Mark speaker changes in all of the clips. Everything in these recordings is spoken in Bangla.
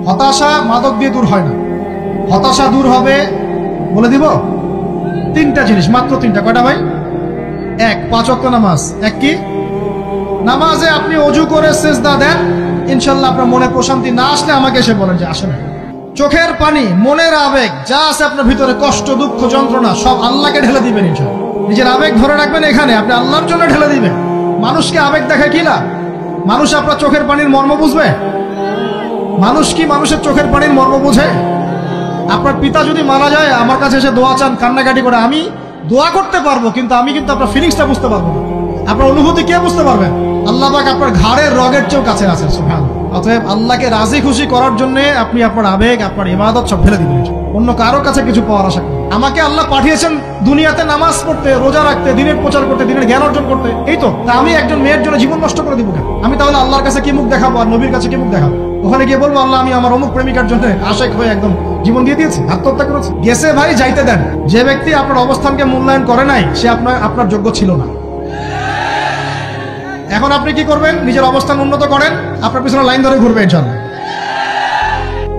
Speaker 1: হতাশা মাদক দিয়ে দূর হয় না। হতাশা দূর হবে, বলে দিব, তিনটা জিনিস, মাত্র তিনটা। কয়টা ভাই? এক, 5 ওয়াক্ত নামাজ। এক কি? নামাজে আপনি অজু করে সিজদা দেন, ইনশাল্লাহ আপনার মনে প্রশান্তি না আসলে আমাকে এসে বলেন যে আসে না। চোখের পানি, মনের আবেগ যা আছে আপনার ভিতরে, কষ্ট, দুঃখ, যন্ত্রণা, সব আল্লাহকে ঢেলে দিবেন ইনশাল্লাহ। নিজের আবেগ ধরে রাখবেন এখানে, আপনি আল্লাহর জন্য ঢেলে দিবেন। মানুষকে আবেগ দেখে কি না? মানুষ আপনার চোখের পানির মর্ম বুঝবে? মানুষ কি মানুষের চোখের পানির মর্ম বুঝে? আপনার পিতা যদি মারা যায়, আমার কাছে এসে দোয়া চান কান্নাকাটি করে, আমি দোয়া করতে পারবো, কিন্তু আমি কিন্তু আপনার ফিলিংসটা বুঝতে পারবো না। আপনার অনুভূতি কে বুঝতে পারবেন? আল্লাহ পাক আপনার ঘাড়ের রগের চেয়েও কাছে আছেন সুবহানাল্লাহ। অতএব আল্লাহকে রাজি খুশি করার জন্য আপনি আপনার আবেগ, আপনার ইবাদত সব ফেলে দিবেন, অন্য কারো কাছে কিছু পাওয়ার আশা করেন। আমাকে আল্লাহ পাঠিয়েছেন দুনিয়াতে নামাজ পড়তে, রোজা রাখতে, দিনের প্রচার করতে, দিনের জ্ঞান অর্জন করতে, এই তো। তা আমি একজন মেয়ের জন্য জীবন নষ্ট করে দিব কেন? আমি তাহলে আল্লাহর কাছে কি মুখ দেখাবো আর নবীর কাছে কি মুখ দেখাবো? ওখানে গিয়ে বলবো আল্লাহ আমি আমার অমুক প্রেমিকার জন্য আশেক হয়ে একদম জীবন দিয়ে দিয়েছি, আত্মহত্যা করেছি। গেছে ভাই, যাইতে দেন। যে ব্যক্তি আপনার অবস্থানকে মূল্যায়ন করে নাই, সে আপনার যোগ্য ছিল না। এখন আপনি কি করবেন? নিজের অবস্থান উন্নত করেন, আপনার পিছনে লাইন ধরে ঘুরবে ইনশাআল্লাহ।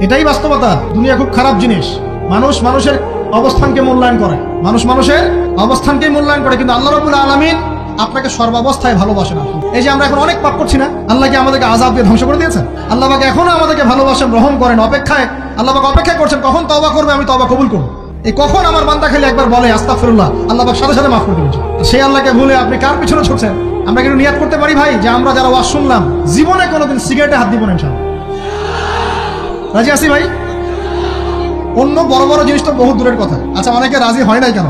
Speaker 1: এটাই বাস্তবতা। দুনিয়া খুব খারাপ জিনিস। মানুষ মানুষের অবস্থানকে মূল্যায়ন করে, মানুষ মানুষের অবস্থানকে মূল্যায়ন করে, কিন্তু আল্লাহ রাব্বুল আলামিন আপনাকে সর্বাবস্থায় ভালোবাসেন। এই যে আমরা এখন অনেক পাপ করছি না, আল্লাহ কি আমাদেরকে আযাব দিয়ে ধ্বংস করে দিয়েছেন? আল্লাহ পাক এখনো আমাদেরকে ভালোবাসেন, রহম করেন, অপেক্ষায়। আল্লাহ পাক অপেক্ষা করছেন কখন তওবা করবে, আমি তওবা কবুল করব। এই কখন আমার বান্দা খালি একবার বলে আস্তাগফিরুল্লাহ, আল্লাহ পাক সাথে সাথে মাফ করে দিবেন। সেই আল্লাহকে ভুলে আপনি কার পিছনে ছুটছেন? আমরা কিন্তু নিয়াত করতে পারি ভাই যে আমরা যারা ওয়াজ শুনলাম, জীবনে কোনোদিন সিগারেটে হাত দিব না ইনশাআল্লাহ। রাজি আছি ভাই? অন্য বড় বড় জিনিস তো বহু দূরের কথা। আচ্ছা, অনেকে রাজি হয় নাই কেন?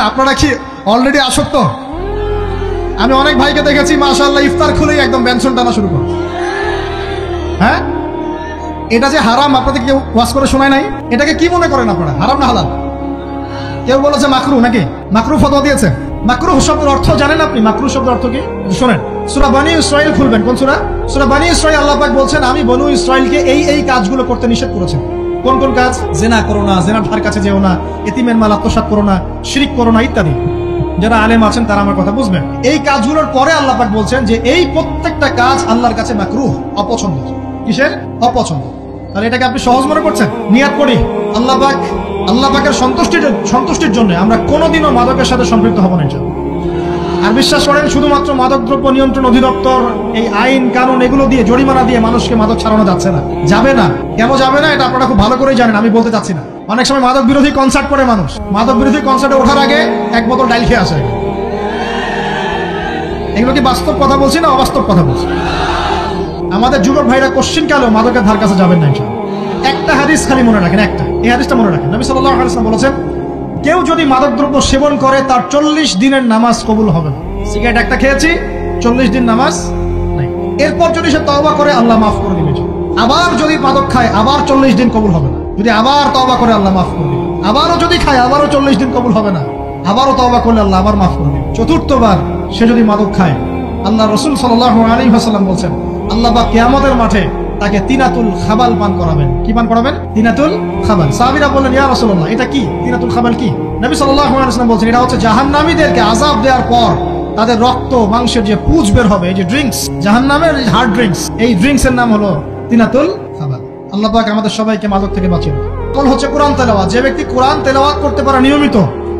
Speaker 1: আপনারা কি অলরেডি আসক্ত? আমি অনেক ভাইকে দেখেছি মাশাআল্লাহ ইফতার খুলেই একদম বেনসন টানা শুরু করে। হ্যাঁ, এটা যে হারাম আপনাদের কেউ ওয়াজ করে শোনায় নাই? এটাকে কি মনে করেন আপনারা, হারাম না হালাল? কেউ বলেছে মাকরু, নাকি মাকরু ফতোয়া দিয়েছে? মাকরু শব্দের অর্থ জানেন আপনি? মাকরু শব্দের অর্থ কি শোনেন। সূরা বনী ইসরাইল খুলবেন। কোন সূরা? সূরা বনী ইসরাইল। আল্লাহ পাক বলছেন আমি বনু ইসরাইলকে এই কাজগুলো করতে নিষেধ করেছি। কোন কোন কাজ? জিনা করো না, জিনার ধার কাছে যেও না, এতিমের মাল আত্মসাৎ করো না, শিরক করো না, ইত্যাদি। যারা আলেম আছেন তারা আমার কথা বুঝবেন। এই কাজগুলোর পরে আল্লাহ পাক বলছেন যে এই প্রত্যেকটা কাজ আল্লাহর কাছে মাকরুহ, অপছন্দ। কিসের? অপছন্দ। তাহলে এটাকে আপনি সহজ মনে করছেন? নিয়াত করি আল্লাহ পাকের সন্তুষ্টির জন্য আমরা কোনোদিনও মাদকের সাথে সম্পৃক্ত হব না। আর বিশ্বাস করেন, শুধুমাত্র মাদকদ্রব্য নিয়ন্ত্রণ অধিদপ্তর এই আইন কানুন এগুলো দিয়ে, জরিমানা দিয়ে মানুষকে মাদক ছাড়ানো যাচ্ছে না। যাবে না। কেন যাবে না এটা আপনারা খুব ভালো করেই জানেন, আমি বলতে চাচ্ছি না। অনেক সময় মাদক বিরোধী কনসার্ট করে মানুষ, মাদক বিরোধী কনসার্টে ওঠার আগে এক বোতল ডাইল খেয়ে আসে। এগুলো কি বাস্তব কথা বলছি না অবাস্তব কথা বলছি? আমাদের যুবক ভাইরা কোশ্চিন কালেও মাদকের ধার কাছে যাবেন না ইনশাআল্লাহ। একটা হাদিস খালি মনে রাখেন, এই হাদিসটা মনে রাখেন। নবী সাল্লাল্লাহু আলাইহি ওয়াসাল্লাম বলেছেন, কেউ যদি মাদকদ্রব্য সেবন করে তার 40 দিনের নামাজ কবুল হবে না। সিগারেট একটা খেয়েছি, 40 দিন নামাজ নাই। এরপর যদি সে তওবা করে আল্লাহ মাফ করে দিবেন। আবার যদি মাদক খায় আবার 40 দিন কবুল হবে না। যদি আবার তওবা করে আল্লাহ মাফ করে দিবেন। আবারও যদি খায় আবারও 40 দিন কবুল হবে না। আবারও তওবা করলে আল্লাহ আবার মাফ করে দিবেন। চতুর্থবার সে যদি মাদক খায়, আল্লাহ রাসূল সাল্লাল্লাহু আলাইহি ওয়াসাল্লাম বলছেন আল্লাহ পাক কিয়ামতের মাঠে তাকে তিনাতুল খাবাল পান করাবেন। কি পান করাবেন? তিনাতুল খাবাল। সাহাবীরা বললেন ইয়া রাসূলুল্লাহ, এটা কি তিনাতুল খাবাল? কি? নবী সাল্লাল্লাহু আলাইহি ওয়াসাল্লাম বলছেন এটা হচ্ছে জাহান্নামীদেরকে আযাব দেওয়ার পর তাদের রক্ত মাংসের যে পুঁজ বের হবে, এই যে ড্রিঙ্কস, জাহান্নামের হার্ড ড্রিঙ্কস, এই ড্রিঙ্কস এর নাম হলো তিনাতুল খাবাল। আল্লাহ পাক আমাদের সবাইকে মাদক থেকে বাঁচিয়ে রাখুন। কোন হচ্ছে কোরআন তেলাওয়াত। যে ব্যক্তি কোরআন তেলাওয়াত করতে পারে নিয়মিত,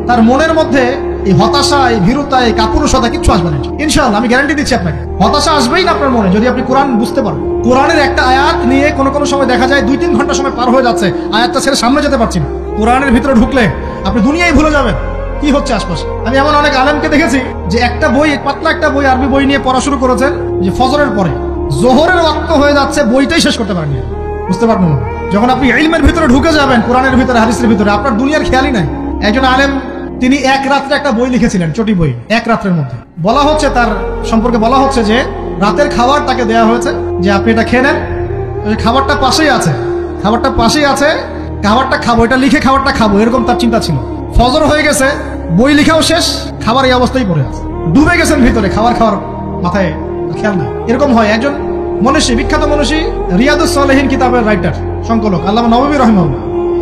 Speaker 1: তার মনের মধ্যে এই হতাশা, এই ভীরুতা, এই কাপুরুষতা কিচ্ছু আসবে না ইনশাআল্লাহ। আমি গ্যারান্টি দিচ্ছি আপনাকে, হতাশা আসবেই না আপনার মনে যদি আপনি কোরআন বুঝতে পারেন। কোরআনের একটা আয়াত নিয়ে কোনো সময় দেখা যায় 2-3 ঘন্টা সময় পার হয়ে যাচ্ছে, আয়াতটা ছেড়ে সামনে যেতে পারছি না। কোরআনের ভিতরে ঢুকলে আপনি দুনিয়ায় ভুলে যাবেন কি হচ্ছে আশপাশে। আমি এমন অনেক আলেমকে দেখেছি যে একটা বই, পাতলা একটা বই, আরবি বই নিয়ে পড়া শুরু করেছেন, যে ফজরের পরে জোহরের ওয়াক্ত হয়ে যাচ্ছে, বইটাই শেষ করতে পারেনি। বুঝতে পারবেন না? যখন আপনি ইলমের ভিতরে ঢুকে যাবেন, কোরআনের ভিতরে, হাদিসের ভিতরে, আপনার দুনিয়ার খেয়ালই নাই। একজন আলেম তিনি এক রাত্রে একটা বই লিখেছিলেন, চটি বই, এক রাত্রের মধ্যে। বলা হচ্ছে তার সম্পর্কে বলা হচ্ছে যে রাতের খাবার তাকে দেয়া হয়েছে, যে আপনি এটা খেয়ে নেন, খাবারটা পাশেই আছে, খাবারটা খাবো, এটা লিখে খাবারটা খাবো, এরকম তার চিন্তা ছিল। ফজর হয়ে গেছে, বই লিখাও শেষ, খাবার এই অবস্থায় পড়ে আছে, ডুবে গেছেন ভিতরে, খাওয়ার মাথায় খেয়াল নাই। এরকম হয়। একজন মনীষী, বিখ্যাত মনীষী, রিয়াদুস সালেহিন কিতাবের রাইটার, সংকলক আল্লামা নববী রাহিমাহুল্লাহ,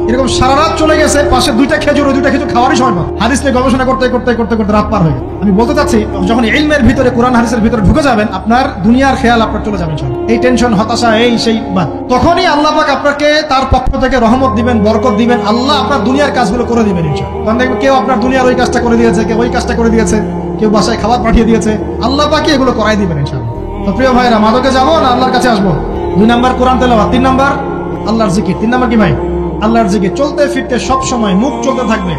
Speaker 1: এরকম সারা রাত চলে গেছে, পাশে দুইটা খেজুর, ওই দুইটা খেজুর খাওয়ারই সময় না। হাদিস নিয়ে গবেষণা করতে করতে করতে করতে রাত পার হয়ে গেল। আমি বলতে চাচ্ছি, যখন ইলমের ভিতরে, কোরআন হাদিসের ভিতরে ঢুকে যাবেন, আপনার দুনিয়ার খেয়াল আপনার চলে যাবে। এই টেনশন, হতাশা, এই সেই বাদ, তখনই আল্লাহ পাক আপনাকে তার পক্ষ থেকে রহমত দিবেন, বরকত দিবেন। আল্লাহ আপনার দুনিয়ার কাজগুলো করে দিবেন ইনশাআল্লাহ। তখন দেখবেন কেউ আপনার দুনিয়ার ওই কাজটা করে দিয়েছে, কেউ ওই কাজটা করে দিয়েছে, কেউ বাসায় খাবার পাঠিয়ে দিয়েছে, আল্লাহ পাকই এগুলো করাই দিবেন ইনশাআল্লাহ। তো প্রিয় ভাইরা, মাদকে যাবো না আল্লাহর কাছে আসবো? 2 নাম্বার কোরআন তেলাওয়াত, 3 নাম্বার আল্লাহর জিকির। 3 নাম্বার কি ভাই? আল্লাহর জিকির। চলতে ফিরতে সব সময় মুখ চলতে থাকবে,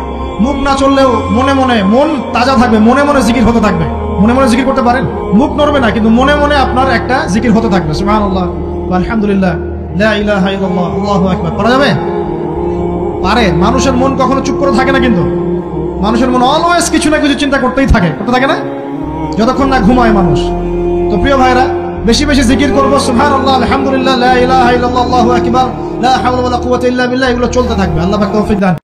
Speaker 1: মুখ না চললেও মনে মনে মন তাজা থাকবে, মনে মনে জিকির হতে থাকবে। মনে মনে জিকির করতে পারেন? মুখ নড়বে না, কিন্তু মনে মনে আপনার একটা জিকির হতে থাকবে। সুবহানাল্লাহ, আলহামদুলিল্লাহ, লা ইলাহা ইল্লাল্লাহ, আল্লাহু আকবার। করা যাবে? পারে। মানুষের মন কখনো চুপ করে থাকে না, কিন্তু মানুষের মন অলওয়েজ কিছু না কিছু চিন্তা করতেই থাকে, করতে থাকে না, যতক্ষণ না ঘুমায় মানুষ। তো প্রিয় ভাইরা, বেশি বেশি জিকির করবো, সুবহানাল্লাহ, আলহামদুলিল্লাহ, লা ইলাহা ইল্লাল্লাহ, আল্লাহু আকবার, লা হাওলা ওয়ালা কুওয়াতা ইল্লা বিল্লাহ, এগুলো চলতে থাকবে। আল্লাহ পাক তৌফিক দান।